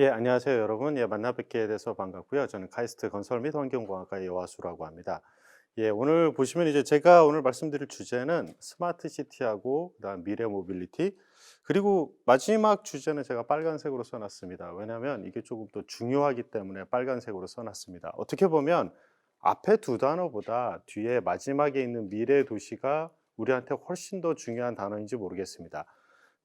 예, 안녕하세요, 여러분. 예, 만나 뵙게 돼서 반갑고요. 저는 카이스트 건설 및 환경공학과의 여화수라고 합니다. 예, 오늘 보시면 이제 제가 오늘 말씀드릴 주제는 스마트 시티하고 그다음 미래 모빌리티 그리고 마지막 주제는 제가 빨간색으로 써놨습니다. 왜냐하면 이게 조금 더 중요하기 때문에 빨간색으로 써놨습니다. 어떻게 보면 앞에 두 단어보다 뒤에 마지막에 있는 미래 도시가 우리한테 훨씬 더 중요한 단어인지 모르겠습니다.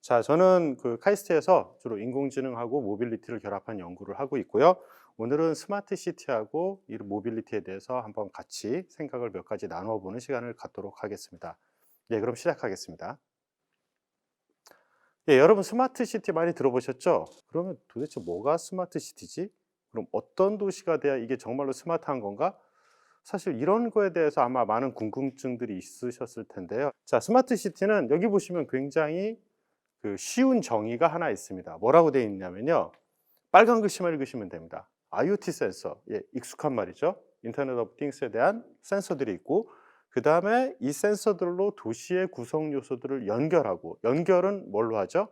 자, 저는 그 카이스트에서 주로 인공지능하고 모빌리티를 결합한 연구를 하고 있고요. 오늘은 스마트 시티하고 이 모빌리티에 대해서 한번 같이 생각을 몇 가지 나누어 보는 시간을 갖도록 하겠습니다. 예, 그럼 시작하겠습니다. 예, 여러분 스마트 시티 많이 들어보셨죠? 그러면 도대체 뭐가 스마트 시티지? 그럼 어떤 도시가 돼야 이게 정말로 스마트한 건가? 사실 이런 거에 대해서 아마 많은 궁금증들이 있으셨을 텐데요. 자, 스마트 시티는 여기 보시면 굉장히 그 쉬운 정의가 하나 있습니다. 뭐라고 되어 있냐면요. 빨간 글씨만 읽으시면 됩니다. IoT 센서. 예, 익숙한 말이죠. 인터넷 오브 띵스에 대한 센서들이 있고 그다음에 이 센서들로 도시의 구성 요소들을 연결하고 연결은 뭘로 하죠?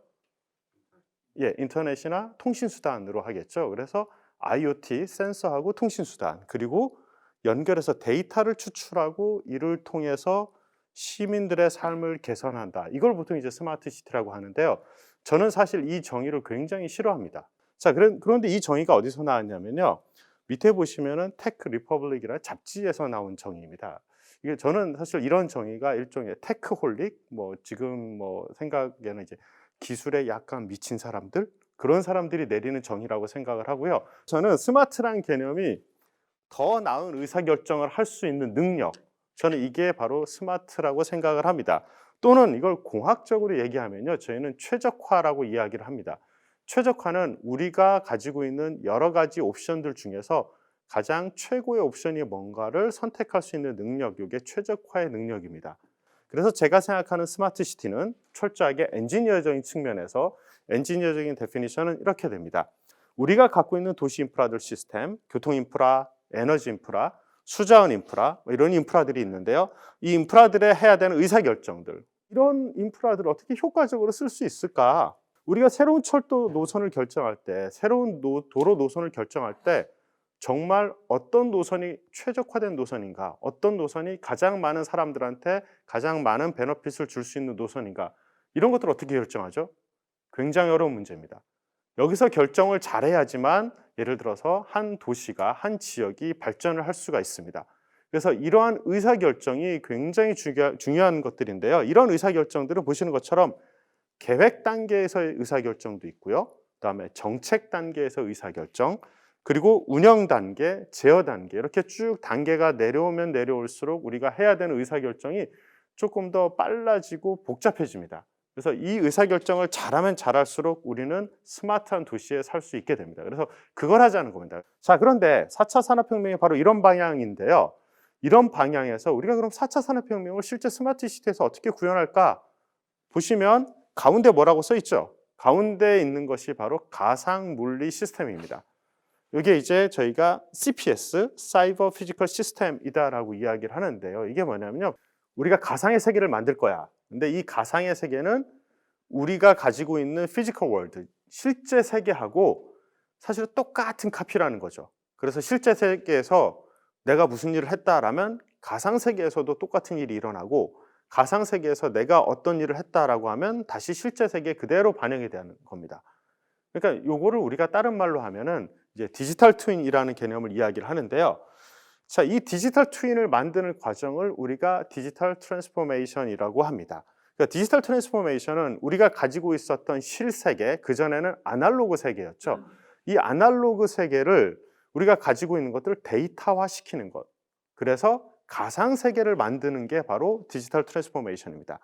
예, 인터넷이나 통신 수단으로 하겠죠. 그래서 IoT 센서하고 통신 수단 그리고 연결해서 데이터를 추출하고 이를 통해서 시민들의 삶을 개선한다. 이걸 보통 이제 스마트 시티라고 하는데요. 저는 사실 이 정의를 굉장히 싫어합니다. 자, 그런데 이 정의가 어디서 나왔냐면요. 밑에 보시면은 테크 리퍼블릭이라는 잡지에서 나온 정의입니다. 이게 저는 사실 이런 정의가 일종의 테크홀릭, 뭐 지금 뭐 생각에는 이제 기술에 약간 미친 사람들 그런 사람들이 내리는 정의라고 생각을 하고요. 저는 스마트란 개념이 더 나은 의사결정을 할 수 있는 능력, 저는 이게 바로 스마트라고 생각을 합니다. 또는 이걸 공학적으로 얘기하면요. 저희는 최적화라고 이야기를 합니다. 최적화는 우리가 가지고 있는 여러 가지 옵션들 중에서 가장 최고의 옵션이 뭔가를 선택할 수 있는 능력, 이게 최적화의 능력입니다. 그래서 제가 생각하는 스마트 시티는 철저하게 엔지니어적인 측면에서 엔지니어적인 데피니션은 이렇게 됩니다. 우리가 갖고 있는 도시 인프라들 시스템, 교통 인프라, 에너지 인프라, 수자원 인프라 이런 인프라들이 있는데요. 이 인프라들에 해야 되는 의사결정들 이런 인프라들을 어떻게 효과적으로 쓸 수 있을까? 우리가 새로운 철도 노선을 결정할 때 새로운 도로 노선을 결정할 때 정말 어떤 노선이 최적화된 노선인가? 어떤 노선이 가장 많은 사람들한테 가장 많은 베너핏을 줄 수 있는 노선인가? 이런 것들을 어떻게 결정하죠? 굉장히 어려운 문제입니다. 여기서 결정을 잘해야지만 예를 들어서 한 도시가 한 지역이 발전을 할 수가 있습니다. 그래서 이러한 의사결정이 굉장히 중요한 것들인데요. 이런 의사결정들을 보시는 것처럼 계획 단계에서의 의사결정도 있고요. 그다음에 정책 단계에서 의사결정, 그리고 운영 단계, 제어 단계 이렇게 쭉 단계가 내려오면 내려올수록 우리가 해야 되는 의사결정이 조금 더 빨라지고 복잡해집니다. 그래서 이 의사결정을 잘하면 잘할수록 우리는 스마트한 도시에 살 수 있게 됩니다. 그래서 그걸 하자는 겁니다. 자, 그런데 4차 산업혁명이 바로 이런 방향인데요. 이런 방향에서 우리가 그럼 4차 산업혁명을 실제 스마트 시티에서 어떻게 구현할까? 보시면 가운데 뭐라고 써 있죠? 가운데 있는 것이 바로 가상 물리 시스템입니다. 이게 이제 저희가 CPS, 사이버 피지컬 시스템이다라고 이야기를 하는데요. 이게 뭐냐면요. 우리가 가상의 세계를 만들 거야. 근데 이 가상의 세계는 우리가 가지고 있는 피지컬 월드, 실제 세계하고 사실 똑같은 카피라는 거죠. 그래서 실제 세계에서 내가 무슨 일을 했다라면 가상 세계에서도 똑같은 일이 일어나고 가상 세계에서 내가 어떤 일을 했다라고 하면 다시 실제 세계에 그대로 반영이 되는 겁니다. 그러니까 요거를 우리가 다른 말로 하면은 이제 디지털 트윈이라는 개념을 이야기를 하는데요. 자, 이 디지털 트윈을 만드는 과정을 우리가 디지털 트랜스포메이션이라고 합니다. 그러니까 디지털 트랜스포메이션은 우리가 가지고 있었던 실세계, 그전에는 아날로그 세계였죠. 이 아날로그 세계를 우리가 가지고 있는 것들을 데이터화 시키는 것. 그래서 가상 세계를 만드는 게 바로 디지털 트랜스포메이션입니다.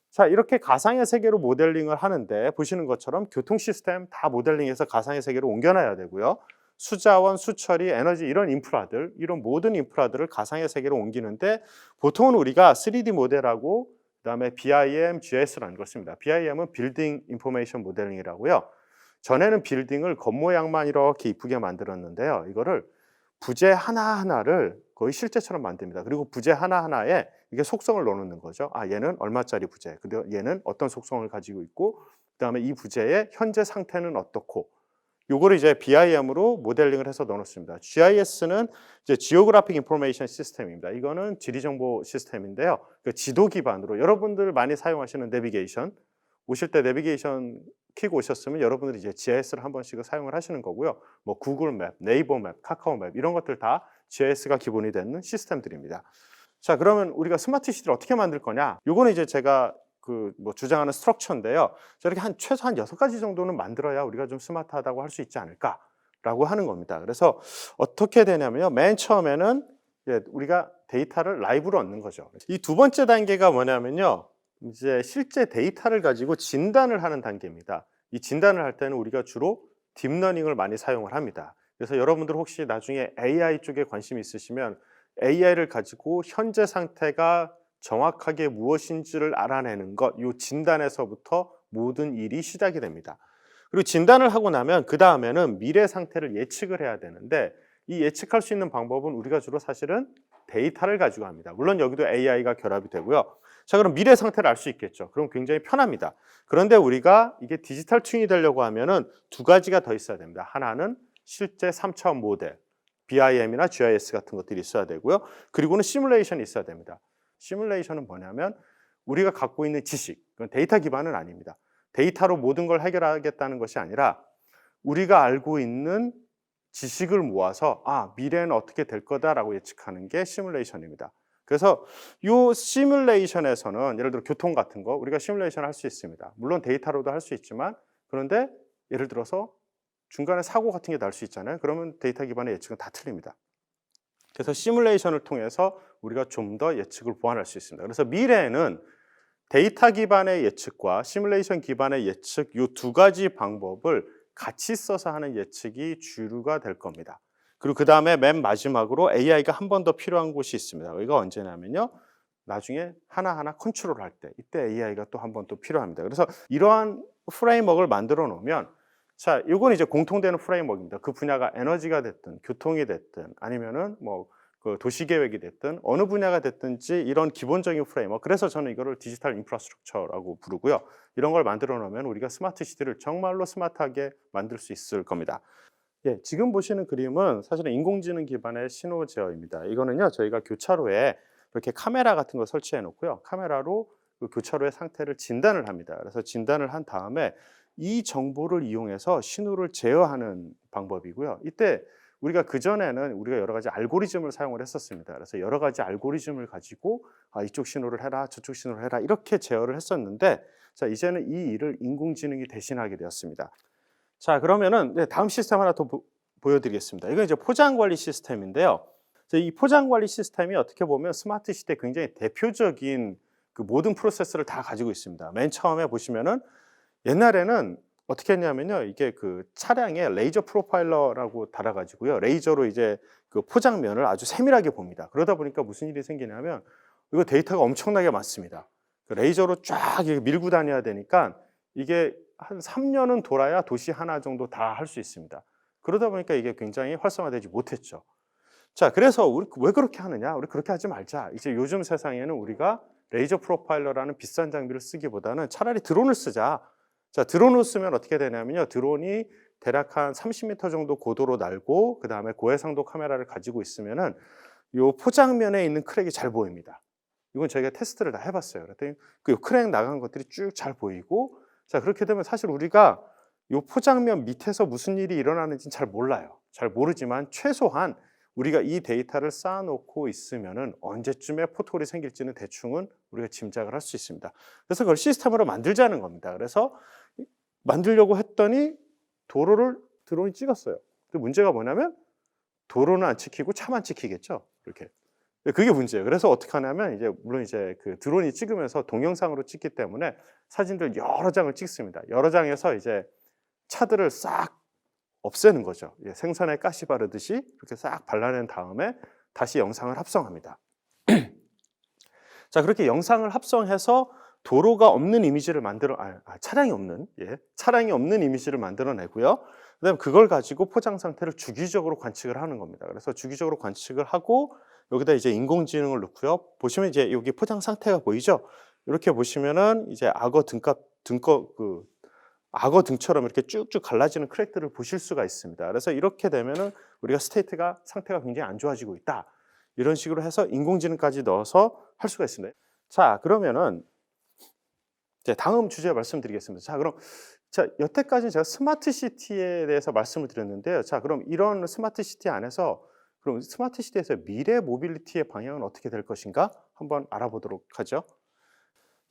자, 이렇게 가상의 세계로 모델링을 하는데 보시는 것처럼 교통 시스템 다 모델링해서 가상의 세계로 옮겨놔야 되고요. 수자원, 수처리, 에너지 이런 인프라들, 이런 모든 인프라들을 가상의 세계로 옮기는데 보통은 우리가 3D 모델하고 그다음에 BIM, GIS라는 걸 씁니다. BIM은 빌딩 인포메이션 모델링이라고요. 전에는 빌딩을 겉모양만 이렇게 이쁘게 만들었는데요. 이거를 부재 하나하나를 거의 실제처럼 만듭니다. 그리고 부재 하나하나에 이게 속성을 넣어놓는 거죠. 아, 얘는 얼마짜리 부재, 그리고 얘는 어떤 속성을 가지고 있고, 그다음에 이 부재의 현재 상태는 어떻고, 요거를 이제 BIM으로 모델링을 해서 넣어놓습니다. GIS는 이제 Geographic Information System입니다. 이거는 지리정보 시스템인데요. 그 지도 기반으로 여러분들 많이 사용하시는 내비게이션, 오실 때 내비게이션 켜고 오셨으면 여러분들이 이제 GIS를 한 번씩은 사용을 하시는 거고요. 뭐 구글 맵, 네이버 맵, 카카오 맵 이런 것들 다 GIS가 기본이 되는 시스템들입니다. 자, 그러면 우리가 스마트 시티를 어떻게 만들 거냐? 요거는 이제 제가 그 뭐 주장하는 스트럭처인데요. 저렇게 한 최소한 6가지 정도는 만들어야 우리가 좀 스마트하다고 할 수 있지 않을까라고 하는 겁니다. 그래서 어떻게 되냐면요. 맨 처음에는 우리가 데이터를 라이브로 얻는 거죠. 이 두 번째 단계가 뭐냐면요. 이제 실제 데이터를 가지고 진단을 하는 단계입니다. 이 진단을 할 때는 우리가 주로 딥러닝을 많이 사용을 합니다. 그래서 여러분들 혹시 나중에 AI 쪽에 관심이 있으시면 AI를 가지고 현재 상태가 정확하게 무엇인지를 알아내는 것, 이 진단에서부터 모든 일이 시작이 됩니다. 그리고 진단을 하고 나면 그 다음에는 미래 상태를 예측을 해야 되는데 이 예측할 수 있는 방법은 우리가 주로 사실은 데이터를 가지고 합니다. 물론 여기도 AI가 결합이 되고요. 자, 그럼 미래 상태를 알 수 있겠죠. 그럼 굉장히 편합니다. 그런데 우리가 이게 디지털 튠이 되려고 하면은 두 가지가 더 있어야 됩니다. 하나는 실제 3차원 모델, BIM이나 GIS 같은 것들이 있어야 되고요. 그리고는 시뮬레이션이 있어야 됩니다. 시뮬레이션은 뭐냐면 우리가 갖고 있는 지식, 그건 데이터 기반은 아닙니다. 데이터로 모든 걸 해결하겠다는 것이 아니라 우리가 알고 있는 지식을 모아서 미래는 어떻게 될 거다라고 예측하는 게 시뮬레이션입니다. 그래서 이 시뮬레이션에서는 예를 들어 교통 같은 거 우리가 시뮬레이션 할 수 있습니다. 물론 데이터로도 할 수 있지만 그런데 예를 들어서 중간에 사고 같은 게 날 수 있잖아요. 그러면 데이터 기반의 예측은 다 틀립니다. 그래서 시뮬레이션을 통해서 우리가 좀 더 예측을 보완할 수 있습니다. 그래서 미래에는 데이터 기반의 예측과 시뮬레이션 기반의 예측 이 두 가지 방법을 같이 써서 하는 예측이 주류가 될 겁니다. 그리고 그 다음에 맨 마지막으로 AI가 한 번 더 필요한 곳이 있습니다. 여기가 언제냐면요. 나중에 하나하나 컨트롤할 때 이때 AI가 또 한 번 또 필요합니다. 그래서 이러한 프레임워크를 만들어 놓으면 자, 이건 이제 공통되는 프레임워크입니다. 그 분야가 에너지가 됐든 교통이 됐든 아니면은 뭐 그 도시계획이 됐든 어느 분야가 됐든지 이런 기본적인 프레임워크. 그래서 저는 이거를 디지털 인프라스트럭처라고 부르고요. 이런 걸 만들어 놓으면 우리가 스마트 시티를 정말로 스마트하게 만들 수 있을 겁니다. 예, 지금 보시는 그림은 사실은 인공지능 기반의 신호 제어입니다. 이거는요, 저희가 교차로에 이렇게 카메라 같은 거 설치해 놓고요. 카메라로 그 교차로의 상태를 진단을 합니다. 그래서 진단을 한 다음에 이 정보를 이용해서 신호를 제어하는 방법이고요. 이때 우리가 그전에는 우리가 여러 가지 알고리즘을 사용을 했었습니다. 그래서 여러 가지 알고리즘을 가지고 이쪽 신호를 해라, 저쪽 신호를 해라 이렇게 제어를 했었는데 자, 이제는 이 일을 인공지능이 대신하게 되었습니다. 자, 그러면은 다음 시스템 하나 더 보여드리겠습니다. 이건 이제 포장관리 시스템인데요. 이 포장관리 시스템이 어떻게 보면 스마트 시대의 굉장히 대표적인 그 모든 프로세스를 다 가지고 있습니다. 맨 처음에 보시면은 옛날에는 어떻게 했냐면요. 이게 그 차량에 레이저 프로파일러라고 달아가지고요. 레이저로 이제 그 포장면을 아주 세밀하게 봅니다. 그러다 보니까 무슨 일이 생기냐면 이거 데이터가 엄청나게 많습니다. 그 레이저로 쫙 밀고 다녀야 되니까 이게 한 3년은 돌아야 도시 하나 정도 다 할 수 있습니다. 그러다 보니까 이게 굉장히 활성화되지 못했죠. 자, 그래서 우리 왜 그렇게 하느냐? 우리 그렇게 하지 말자. 이제 요즘 세상에는 우리가 레이저 프로파일러라는 비싼 장비를 쓰기보다는 차라리 드론을 쓰자. 자, 드론을 쓰면 어떻게 되냐면요. 드론이 대략 한 30m 정도 고도로 날고 그 다음에 고해상도 카메라를 가지고 있으면은 요 포장면에 있는 크랙이 잘 보입니다. 이건 저희가 테스트를 다 해봤어요. 그랬더니 그 크랙 나간 것들이 쭉 잘 보이고 자, 그렇게 되면 사실 우리가 요 포장면 밑에서 무슨 일이 일어나는지는 잘 몰라요. 잘 모르지만 최소한 우리가 이 데이터를 쌓아놓고 있으면은 언제쯤에 포토홀이 생길지는 대충은 우리가 짐작을 할 수 있습니다. 그래서 그걸 시스템으로 만들자는 겁니다. 그래서 만들려고 했더니 도로를 드론이 찍었어요. 근데 문제가 뭐냐면 도로는 안 찍히고 차만 찍히겠죠. 이렇게. 그게 문제예요. 그래서 어떻게 하냐면 이제 물론 이제 그 드론이 찍으면서 동영상으로 찍기 때문에 사진들 여러 장을 찍습니다. 여러 장에서 이제 차들을 싹 없애는 거죠. 생선에 가시 바르듯이 그렇게 싹 발라낸 다음에 다시 영상을 합성합니다. 자, 그렇게 영상을 합성해서 도로가 없는 이미지를 차량이 없는 이미지를 만들어내고요. 그다음에 그걸 가지고 포장 상태를 주기적으로 관측을 하는 겁니다. 그래서 주기적으로 관측을 하고 여기다 이제 인공지능을 넣고요. 보시면 이제 여기 포장 상태가 보이죠? 이렇게 보시면은 이제 악어 등껍 그 악어 등처럼 이렇게 쭉쭉 갈라지는 크랙들을 보실 수가 있습니다. 그래서 이렇게 되면은 우리가 상태가 굉장히 안 좋아지고 있다. 이런 식으로 해서 인공지능까지 넣어서 할 수가 있습니다. 자, 그러면은 이제 다음 주제 말씀드리겠습니다. 자, 그럼 여태까지 제가 스마트 시티에 대해서 말씀을 드렸는데요. 자, 그럼 이런 스마트 시티 안에서 그럼 스마트 시티에서 미래 모빌리티의 방향은 어떻게 될 것인가 한번 알아보도록 하죠.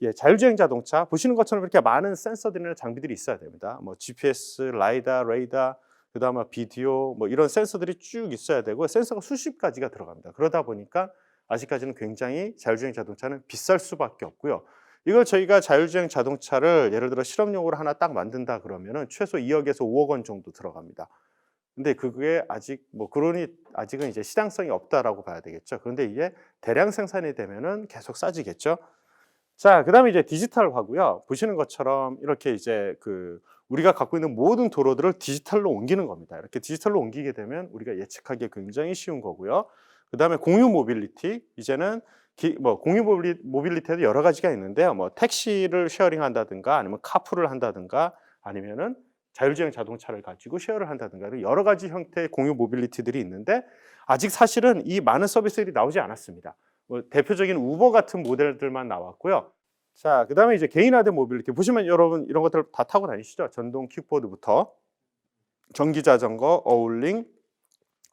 예, 자율주행 자동차 보시는 것처럼 이렇게 많은 센서들이나 장비들이 있어야 됩니다. 뭐 GPS, 라이다, 레이더, 그다음에 비디오 뭐 이런 센서들이 쭉 있어야 되고 센서가 수십 가지가 들어갑니다. 그러다 보니까 아직까지는 굉장히 자율주행 자동차는 비쌀 수밖에 없고요. 이걸 저희가 자율주행 자동차를 예를 들어 실험용으로 하나 딱 만든다 그러면은 최소 2억에서 5억 원 정도 들어갑니다. 근데 그게 아직 그러니 아직은 이제 시장성이 없다라고 봐야 되겠죠. 그런데 이게 대량 생산이 되면은 계속 싸지겠죠. 자, 그다음에 이제 디지털화고요. 보시는 것처럼 이렇게 이제 우리가 갖고 있는 모든 도로들을 디지털로 옮기는 겁니다. 이렇게 디지털로 옮기게 되면 우리가 예측하기 굉장히 쉬운 거고요. 그다음에 공유 모빌리티, 이제는 공유 모빌리티에도 여러 가지가 있는데요. 뭐 택시를 쉐어링한다든가 아니면 카풀을 한다든가 아니면은 자율주행 자동차를 가지고 쉐어를 한다든가 여러 가지 형태의 공유 모빌리티들이 있는데 아직 사실은 이 많은 서비스들이 나오지 않았습니다. 대표적인 우버 같은 모델들만 나왔고요. 자, 그다음에 이제 개인화된 모빌리티 보시면 여러분 이런 것들 다 타고 다니시죠? 전동 킥보드부터 전기 자전거, 어울링,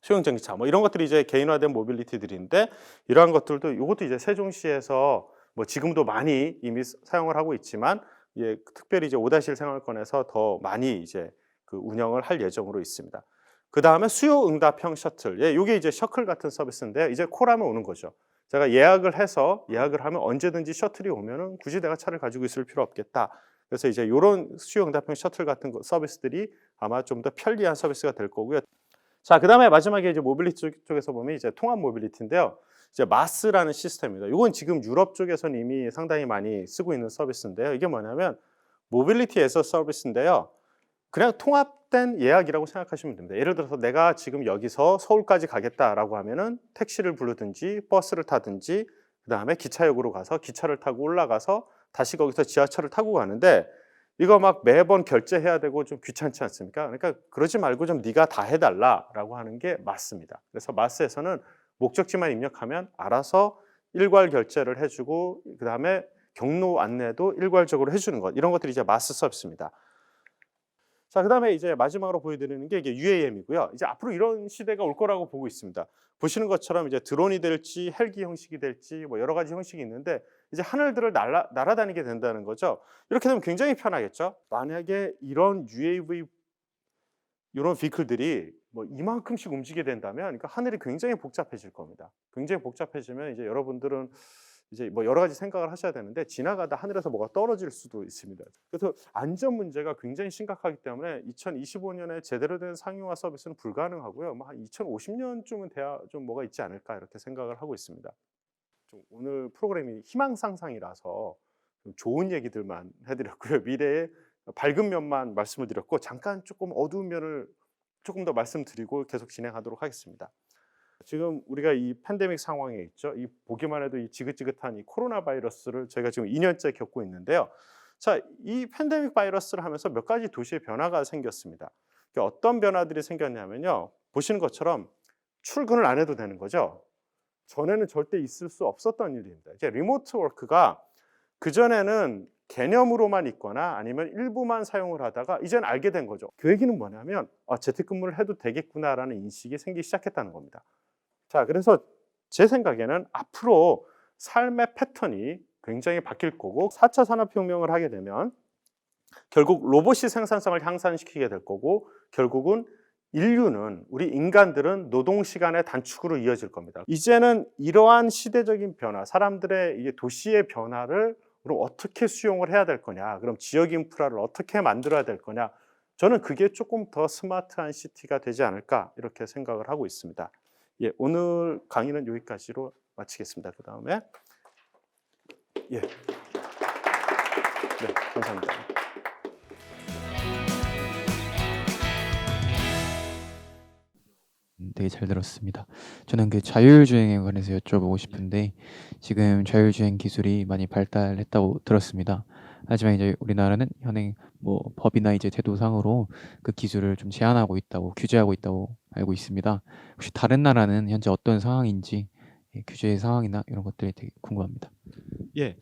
소형 전기차 이런 것들이 이제 개인화된 모빌리티들인데 이러한 것들도 이것도 이제 세종시에서 지금도 많이 이미 사용을 하고 있지만 특별히 이제 5-1 생활권에서 더 많이 이제 운영을 할 예정으로 있습니다. 그다음에 수요 응답형 셔틀. 이게 이제 셔클 같은 서비스인데요. 이제 콜하면 오는 거죠. 제가 예약을 하면 언제든지 셔틀이 오면은 굳이 내가 차를 가지고 있을 필요 없겠다. 그래서 이제 요런 수요 응답형 셔틀 같은 서비스들이 아마 좀 더 편리한 서비스가 될 거고요. 자, 그다음에 마지막에 이제 모빌리티 쪽에서 보면 이제 통합 모빌리티인데요. 이제 마스라는 시스템입니다. 이건 지금 유럽 쪽에서는 이미 상당히 많이 쓰고 있는 서비스인데요. 이게 뭐냐면 모빌리티 에서 서비스인데요. 그냥 통합된 예약이라고 생각하시면 됩니다. 예를 들어서 내가 지금 여기서 서울까지 가겠다라고 하면은 택시를 부르든지 버스를 타든지 그다음에 기차역으로 가서 기차를 타고 올라가서 다시 거기서 지하철을 타고 가는데 이거 막 매번 결제해야 되고 좀 귀찮지 않습니까? 그러니까 그러지 말고 좀 네가 다 해달라라고 하는 게 마스입니다. 그래서 마스에서는 목적지만 입력하면 알아서 일괄 결제를 해주고 그다음에 경로 안내도 일괄적으로 해주는 것 이런 것들이 이제 마스 서비스입니다. 자, 그다음에 이제 마지막으로 보여드리는 게 이게 UAM이고요. 이제 앞으로 이런 시대가 올 거라고 보고 있습니다. 보시는 것처럼 이제 드론이 될지 헬기 형식이 될지 여러 가지 형식이 있는데 이제 하늘들을 날아다니게 된다는 거죠. 이렇게 되면 굉장히 편하겠죠. 만약에 이런 UAV 이런 비클들이 이만큼씩 움직이게 된다면 그러니까 하늘이 굉장히 복잡해질 겁니다. 굉장히 복잡해지면 이제 여러분들은 이제 여러 가지 생각을 하셔야 되는데 지나가다 하늘에서 뭐가 떨어질 수도 있습니다. 그래서 안전 문제가 굉장히 심각하기 때문에 2025년에 제대로 된 상용화 서비스는 불가능하고요. 한 2050년쯤은 돼야 좀 뭐가 있지 않을까 이렇게 생각을 하고 있습니다. 오늘 프로그램이 희망 상상이라서 좀 좋은 얘기들만 해드렸고요. 미래의 밝은 면만 말씀을 드렸고 잠깐 조금 어두운 면을 조금 더 말씀드리고 계속 진행하도록 하겠습니다. 지금 우리가 이 팬데믹 상황에 있죠. 이 보기만 해도 이 지긋지긋한 이 코로나 바이러스를 저희가 지금 2년째 겪고 있는데요. 자, 이 팬데믹 바이러스를 하면서 몇 가지 도시의 변화가 생겼습니다. 어떤 변화들이 생겼냐면요. 보시는 것처럼 출근을 안 해도 되는 거죠. 전에는 절대 있을 수 없었던 일입니다. 이제 리모트 워크가 그전에는 개념으로만 있거나 아니면 일부만 사용을 하다가 이제는 알게 된 거죠. 그 얘기는 뭐냐면 재택근무를 해도 되겠구나라는 인식이 생기기 시작했다는 겁니다. 자, 그래서 제 생각에는 앞으로 삶의 패턴이 굉장히 바뀔 거고 4차 산업혁명을 하게 되면 결국 로봇이 생산성을 향상시키게 될 거고 결국은 인류는 우리 인간들은 노동시간의 단축으로 이어질 겁니다. 이제는 이러한 시대적인 변화, 사람들의 이게 도시의 변화를 그럼 어떻게 수용을 해야 될 거냐, 그럼 지역 인프라를 어떻게 만들어야 될 거냐, 저는 그게 조금 더 스마트한 시티가 되지 않을까 이렇게 생각을 하고 있습니다. 예, 오늘 강의는 여기까지로 마치겠습니다. 그 다음에 네, 감사합니다. 되게 잘 들었습니다. 저는 자율주행에 관해서 여쭤보고 싶은데 지금 자율주행 기술이 많이 발달했다고 들었습니다. 하지만 이제 우리나라는 현행 뭐 법이나 이제 제도상으로 그 기술을 좀 제한하고 있다고 규제하고 있다고 알고 있습니다. 혹시 다른 나라는 현재 어떤 상황인지 규제 상황이나 이런 것들이 되게 궁금합니다. 예.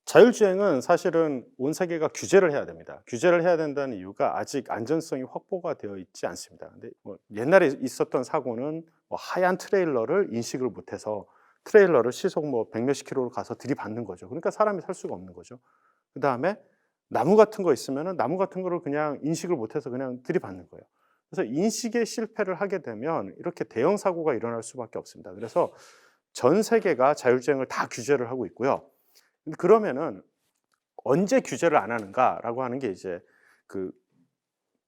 자율주행은 사실은 온 세계가 규제를 해야 됩니다. 규제를 해야 된다는 이유가 아직 안전성이 확보가 되어 있지 않습니다. 근데 뭐 옛날에 있었던 사고는 뭐 하얀 트레일러를 인식을 못해서 트레일러를 시속 뭐 100 몇십 킬로로 가서 들이받는 거죠. 그러니까 사람이 살 수가 없는 거죠. 그다음에 나무 같은 거 있으면은 나무 같은 거를 그냥 인식을 못해서 그냥 들이받는 거예요. 그래서 인식에 실패를 하게 되면 이렇게 대형 사고가 일어날 수밖에 없습니다. 그래서 전 세계가 자율주행을 다 규제를 하고 있고요. 근데 그러면은 언제 규제를 안 하는가라고 하는 게 이제 그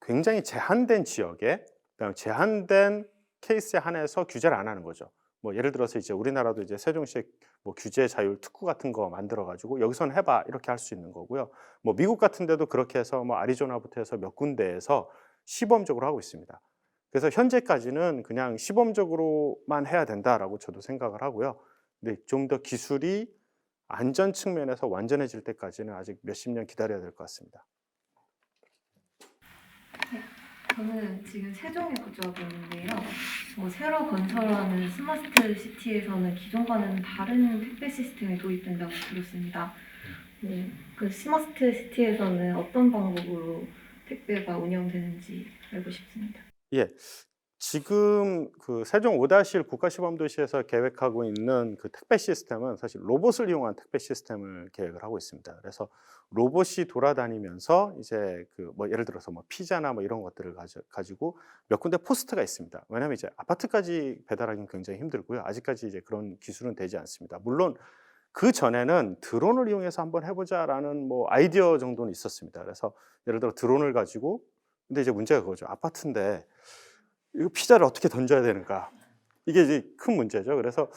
굉장히 제한된 지역에 그다음에 제한된 케이스에 한해서 규제를 안 하는 거죠. 뭐 예를 들어서 이제 우리나라도 이제 세종시에 뭐 규제 자율 특구 같은 거 만들어 가지고 "여기서는 해 봐." 이렇게 할 수 있는 거고요. 뭐 미국 같은 데도 그렇게 해서 뭐 애리조나부터 해서 몇 군데에서 시범적으로 하고 있습니다. 그래서 현재까지는 그냥 '시범적으로만 해야 된다.'라고 저도 생각을 하고요. 근데 좀 더 기술이 안전 측면에서 완전해질 때까지는 아직 몇십 년 기다려야 될 것 같습니다. 저는 지금 세종에 거주하고 있는데요. 새로 건설하는 스마트 시티에서는 기존과는 다른 택배 시스템이 도입된다고 들었습니다. 그 스마트 시티에서는 어떤 방법으로 택배가 운영되는지 알고 싶습니다. 예. 지금 그 세종 5-1 국가시범도시에서 계획하고 있는 그 택배 시스템은 사실 로봇을 이용한 택배 시스템을 계획을 하고 있습니다. 그래서 로봇이 돌아다니면서 이제 그 뭐 예를 들어서 뭐 피자나 뭐 이런 것들을 가지고 몇 군데 포스트가 있습니다. 왜냐하면 이제 아파트까지 배달하기는 굉장히 힘들고요. 아직까지 이제 그런 기술은 되지 않습니다. 물론 그전에는 '드론을 이용해서 한번 해 보자.'라는 뭐 아이디어 정도는 있었습니다. 그래서 예를 들어 드론을 가지고 근데 이제 문제가 그거죠. 아파트인데 이거 피자를 어떻게 던져야 되는가. 이게 이제 큰 문제죠. 그래서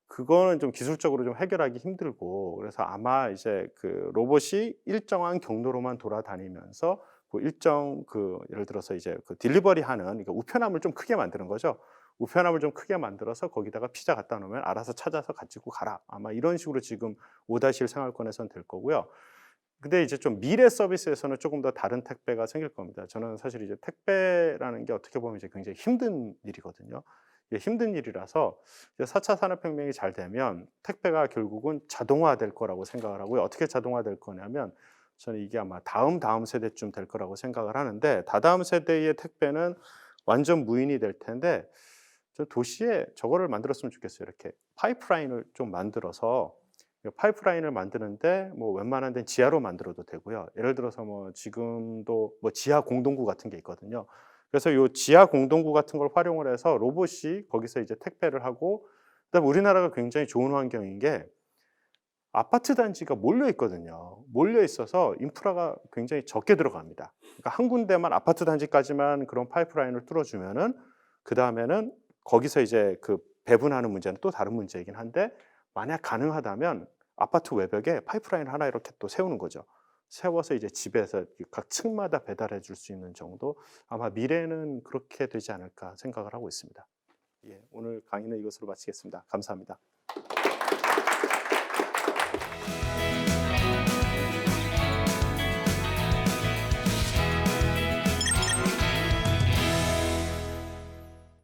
그거는 좀 기술적으로 좀 해결하기 힘들고 그래서 아마 이제 그 로봇이 일정한 경로로만 돌아다니면서 그 일정 그 예를 들어서 이제 그 딜리버리 하는 그러니까 우편함을 좀 크게 만드는 거죠. 우편함을 좀 크게 만들어서 거기다가 피자 갖다 놓으면 알아서 찾아서 가지고 가라. 아마 이런 식으로 지금 5-1 생활권에선 될 거고요. 근데 이제 좀 미래 서비스에서는 조금 더 다른 택배가 생길 겁니다. 저는 사실 이제 택배라는 게 어떻게 보면 이제 굉장히 힘든 일이거든요. 이게 힘든 일이라서 이제 4차 산업혁명이 잘 되면 택배가 결국은 자동화될 거라고 생각을 하고요. 어떻게 자동화될 거냐면 저는 이게 아마 다음 세대쯤 될 거라고 생각을 하는데 다다음 세대의 택배는 완전 무인이 될 텐데 저 도시에 저거를 만들었으면 좋겠어요. 이렇게 파이프라인을 좀 만들어서 파이프라인을 만드는데 뭐 웬만한 데는 지하로 만들어도 되고요. 예를 들어서 뭐 지금도 뭐 지하 공동구 같은 게 있거든요. 그래서 요 지하 공동구 같은 걸 활용을 해서 로봇이 거기서 이제 택배를 하고 그다음에 우리나라가 굉장히 좋은 환경인 게 아파트 단지가 몰려 있거든요. 몰려 있어서 인프라가 굉장히 적게 들어갑니다. 그러니까 한 군데만 아파트 단지까지만 그런 파이프라인을 뚫어 주면은 그다음에는 거기서 이제 그 배분하는 문제는 또 다른 문제이긴 한데 만약 가능하다면 아파트 외벽에 파이프라인 하나 이렇게 또 세우는 거죠. 세워서 이제 집에서 각 층마다 배달해 줄 수 있는 정도 아마 미래는 그렇게 되지 않을까 생각을 하고 있습니다. 예, 오늘 강의는 이것으로 마치겠습니다. 감사합니다.